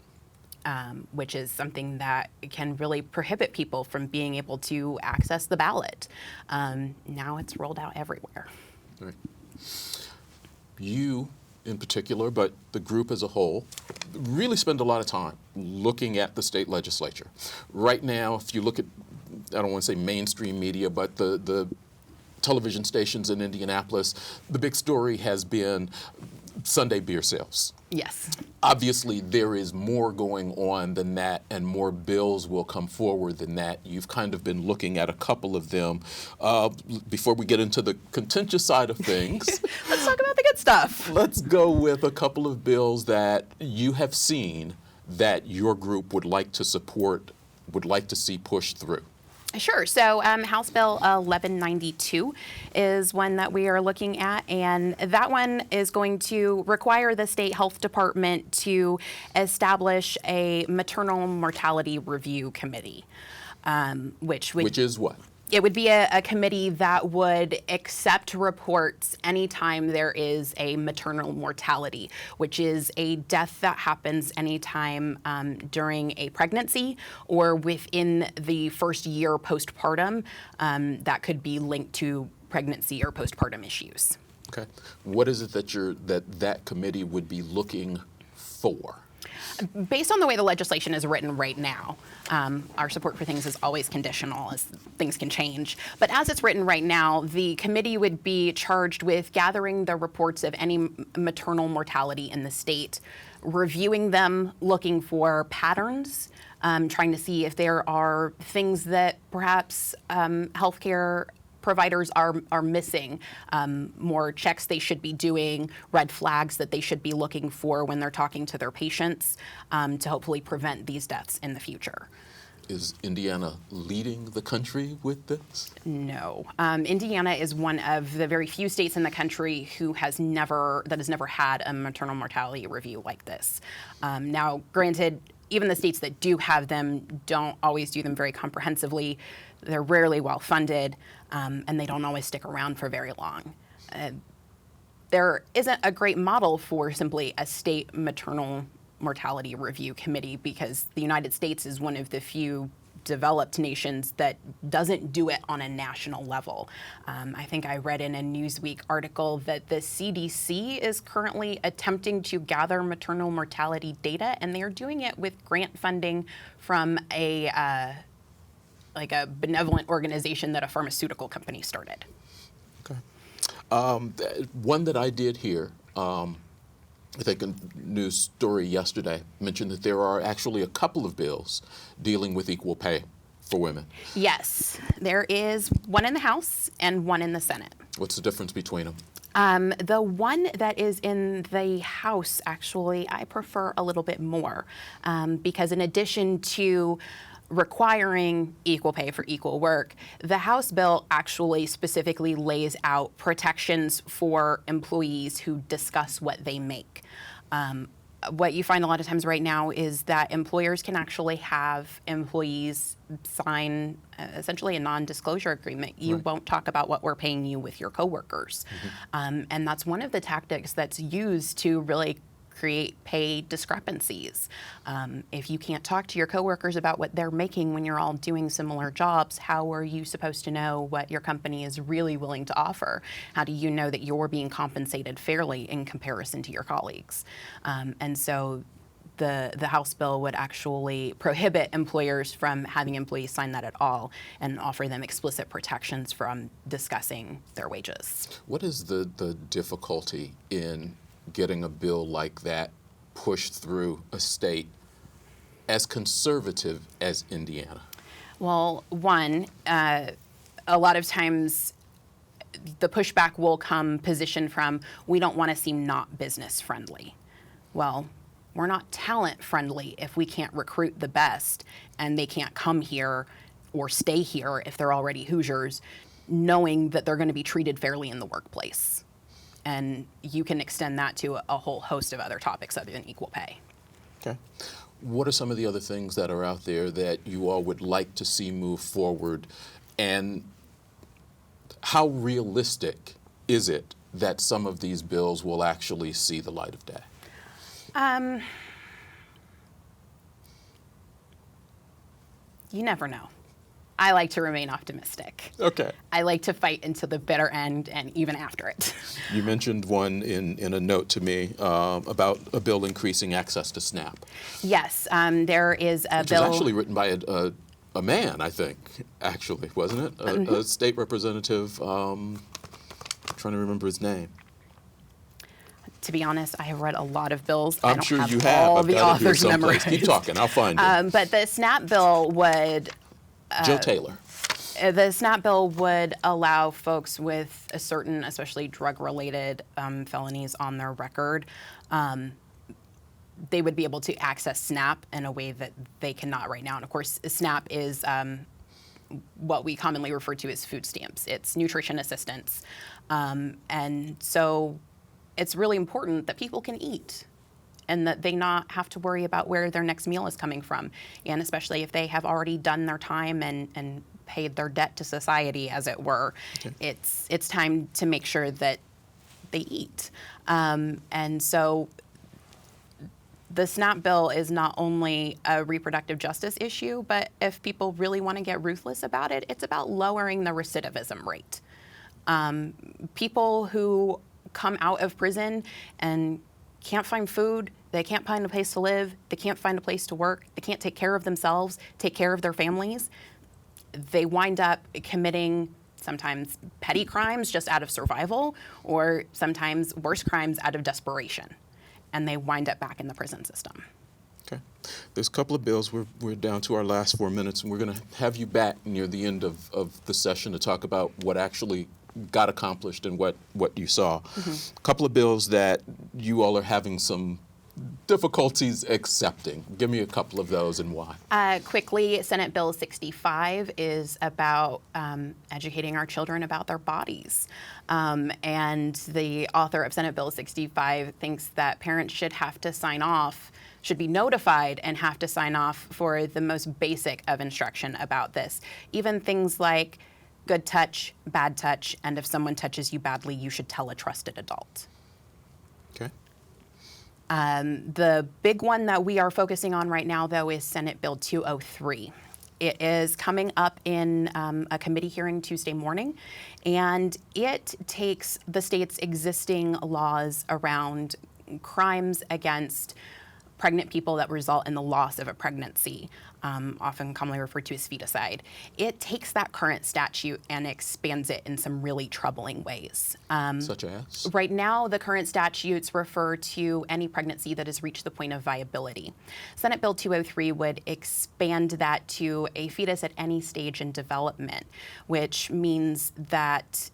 which is something that can really prohibit people from being able to access the ballot. Now it's rolled out everywhere. Right. You in particular, but the group as a whole, really spend a lot of time looking at the state legislature. Right now, if you look at, I don't want to say mainstream media, but the television stations in Indianapolis, the big story has been Sunday beer sales. Yes. Obviously, there is more going on than that, and more bills will come forward than that. You've kind of been looking at a couple of them. Before we get into the contentious side of things, let's talk about the good stuff. Let's go with a couple of bills that you have seen that your group would like to support, would like to see pushed through. Sure. So House Bill 1192 is one that we are looking at, and that one is going to require the state health department to establish a maternal mortality review committee, which is what? It would be a committee that would accept reports anytime there is a maternal mortality, which is a death that happens anytime during a pregnancy or within the first year postpartum that could be linked to pregnancy or postpartum issues. Okay. What is it that that committee would be looking for? Based on the way the legislation is written right now, our support for things is always conditional, as things can change. But as it's written right now, the committee would be charged with gathering the reports of any maternal mortality in the state, reviewing them, looking for patterns, trying to see if there are things that perhaps healthcare providers are missing, more checks they should be doing, red flags that they should be looking for when they're talking to their patients to hopefully prevent these deaths in the future. Is Indiana leading the country with this? No. Indiana is one of the very few states in the country that has never had a maternal mortality review like this. Now, granted, even the states that do have them don't always do them very comprehensively. They're rarely well funded, and they don't always stick around for very long. There isn't a great model for simply a state maternal mortality review committee because the United States is one of the few developed nations that doesn't do it on a national level. I think I read in a Newsweek article that the CDC is currently attempting to gather maternal mortality data, and they are doing it with grant funding from a benevolent organization that a pharmaceutical company started. Okay. One that I did hear, I think a news story yesterday mentioned that there are actually a couple of bills dealing with equal pay for women. Yes, there is one in the House and one in the Senate. What's the difference between them? The one that is in the House, actually, I prefer a little bit more because in addition to requiring equal pay for equal work, the House bill actually specifically lays out protections for employees who discuss what they make. What you find a lot of times right now is that employers can actually have employees sign essentially a non-disclosure agreement. You won't talk about what we're paying you with your coworkers. And that's one of the tactics that's used to really create pay discrepancies. If you can't talk to your coworkers about what they're making when you're all doing similar jobs, how are you supposed to know what your company is really willing to offer? How do you know that you're being compensated fairly in comparison to your colleagues? And so the House bill would actually prohibit employers from having employees sign that at all and offer them explicit protections from discussing their wages. What is the difficulty in getting a bill like that pushed through a state as conservative as Indiana? Well, one, a lot of times the pushback will come positioned from, we don't want to seem not business friendly. Well, we're not talent friendly if we can't recruit the best and they can't come here or stay here if they're already Hoosiers, knowing that they're going to be treated fairly in the workplace. And you can extend that to a whole host of other topics other than equal pay. Okay. What are some of the other things that are out there that you all would like to see move forward? And how realistic is it that some of these bills will actually see the light of day? You never know. I like to remain optimistic. Okay. I like to fight until the bitter end and even after it. You mentioned one in a note to me about a bill increasing access to SNAP. Yes, there is a Which bill. was actually written by a man, I think, actually, wasn't it? A state representative, I'm trying to remember his name. To be honest, I have read a lot of bills. I'm I don't sure have you have. all I've the got it here authors someplace. memorized. Keep talking, I'll find it. But the SNAP bill would Joe Taylor. The SNAP bill would allow folks with a certain, especially drug-related felonies on their record, they would be able to access SNAP in a way that they cannot right now. And of course, SNAP is what we commonly refer to as food stamps. It's nutrition assistance. And so it's really important that people can eat and that they not have to worry about where their next meal is coming from. And especially if they have already done their time and paid their debt to society, as it were, it's time to make sure that they eat. And so the SNAP bill is not only a reproductive justice issue, but if people really want to get ruthless about it, it's about lowering the recidivism rate. People who come out of prison and can't find food, they can't find a place to live, they can't find a place to work, they can't take care of themselves, take care of their families, they wind up committing sometimes petty crimes just out of survival, or sometimes worse crimes out of desperation, and they wind up back in the prison system. Okay. There's a couple of bills. We're down to our last 4 minutes, and we're going to have you back near the end of the session to talk about what actually got accomplished and what you saw. A couple of bills that you all are having some difficulties accepting. Give me a couple of those and why. Quickly, Senate Bill 65 is about educating our children about their bodies. And the author of Senate Bill 65 thinks that parents should have to sign off, should be notified and have to sign off for the most basic of instruction about this. Even things like good touch, bad touch, and if someone touches you badly, you should tell a trusted adult. Okay. The big one that we are focusing on right now, though, is Senate Bill 203. It is coming up in a committee hearing Tuesday morning, and it takes the state's existing laws around crimes against pregnant people that result in the loss of a pregnancy, often commonly referred to as feticide. It takes that current statute and expands it in some really troubling ways. Such as? Right now, the current statutes refer to any pregnancy that has reached the point of viability. Senate Bill 203 would expand that to a fetus at any stage in development, which means that,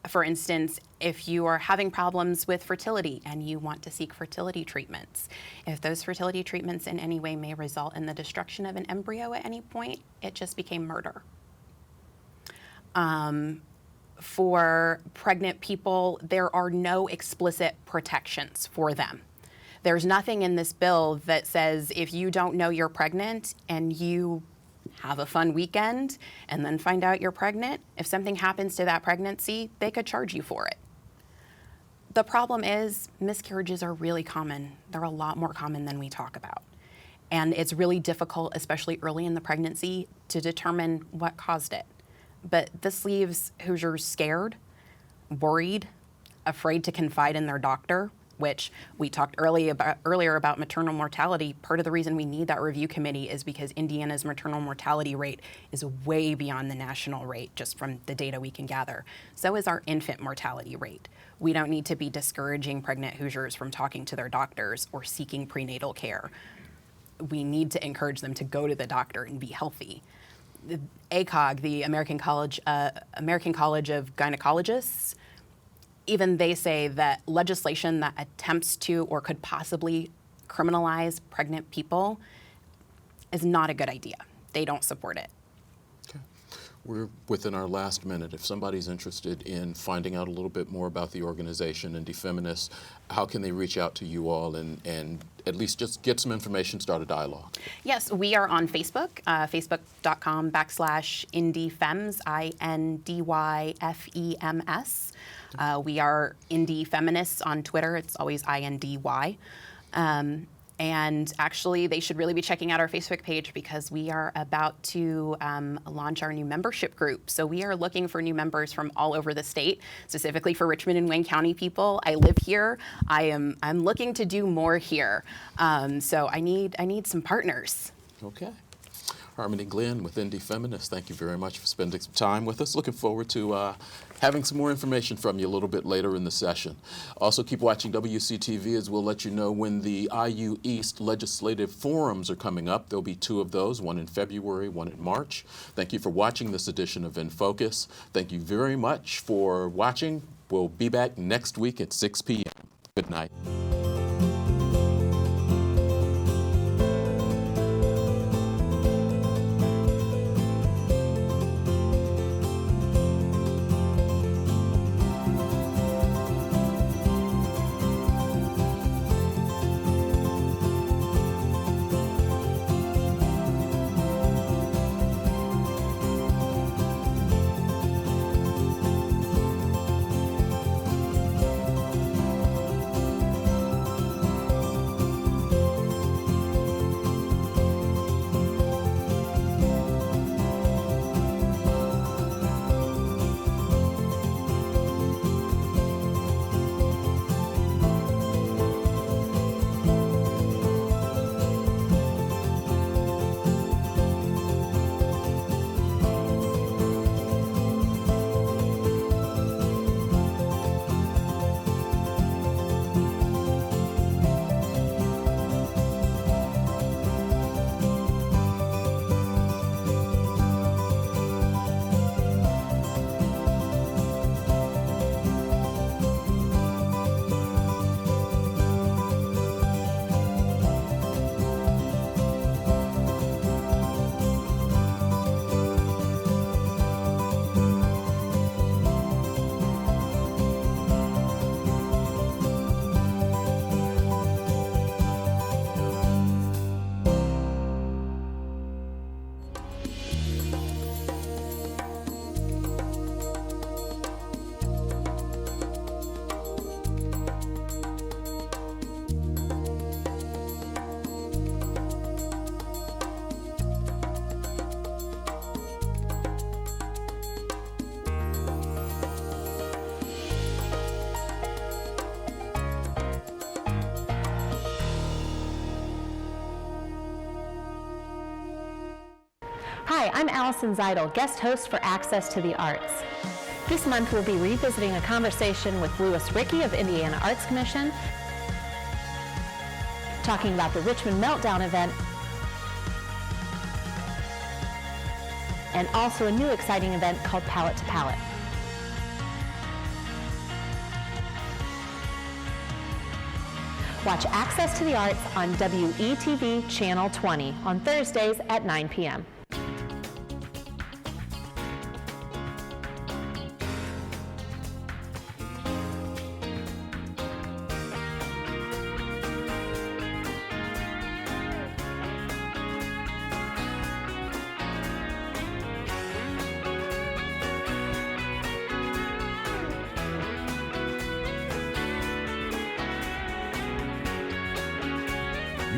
for instance, if you are having problems with fertility and you want to seek fertility treatments, if those fertility treatments in any way may result in the destruction of an embryo at any point, it just became murder. For pregnant people, there are no explicit protections for them. There's nothing in this bill that says if you don't know you're pregnant and you have a fun weekend and then find out you're pregnant, if something happens to that pregnancy, they could charge you for it. The problem is miscarriages are really common. They're a lot more common than we talk about. And it's really difficult, especially early in the pregnancy, to determine what caused it. But this leaves Hoosiers scared, worried, afraid to confide in their doctor, which we talked earlier about maternal mortality. Part of the reason we need that review committee is because Indiana's maternal mortality rate is way beyond the national rate, just from the data we can gather. So is our infant mortality rate. We don't need to be discouraging pregnant Hoosiers from talking to their doctors or seeking prenatal care. We need to encourage them to go to the doctor and be healthy. The ACOG, the American College of Gynecologists, even they say that legislation that attempts to or could possibly criminalize pregnant people is not a good idea. They don't support it. Okay. We're within our last minute. If somebody's interested in finding out a little bit more about the organization and Feminists, how can they reach out to you all and at least just get some information, start a dialogue? Yes, we are on Facebook, facebook.com/IndyFems, INDYFEMS. We are Indy Feminists on Twitter. It's always INDY. And actually, they should really be checking out our Facebook page because we are about to launch our new membership group. So we are looking for new members from all over the state, specifically for Richmond and Wayne County people. I live here. I'm looking to do more here. So I need some partners. Okay. Harmony Glenn with Indy Feminists, thank you very much for spending some time with us. Looking forward to having some more information from you a little bit later in the session. Also, keep watching WCTV as we'll let you know when the IU East legislative forums are coming up. There'll be 2 of those, one in February, one in March. Thank you for watching this edition of In Focus. Thank you very much for watching. We'll be back next week at 6 p.m. Good night. Hi, I'm Allison Zeidel, guest host for Access to the Arts. This month we'll be revisiting a conversation with Louis Rickey of Indiana Arts Commission, talking about the Richmond Meltdown event, and also a new exciting event called Palette to Palette. Watch Access to the Arts on WETV Channel 20 on Thursdays at 9 p.m.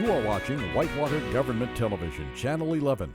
You are watching Whitewater Government Television, Channel 11.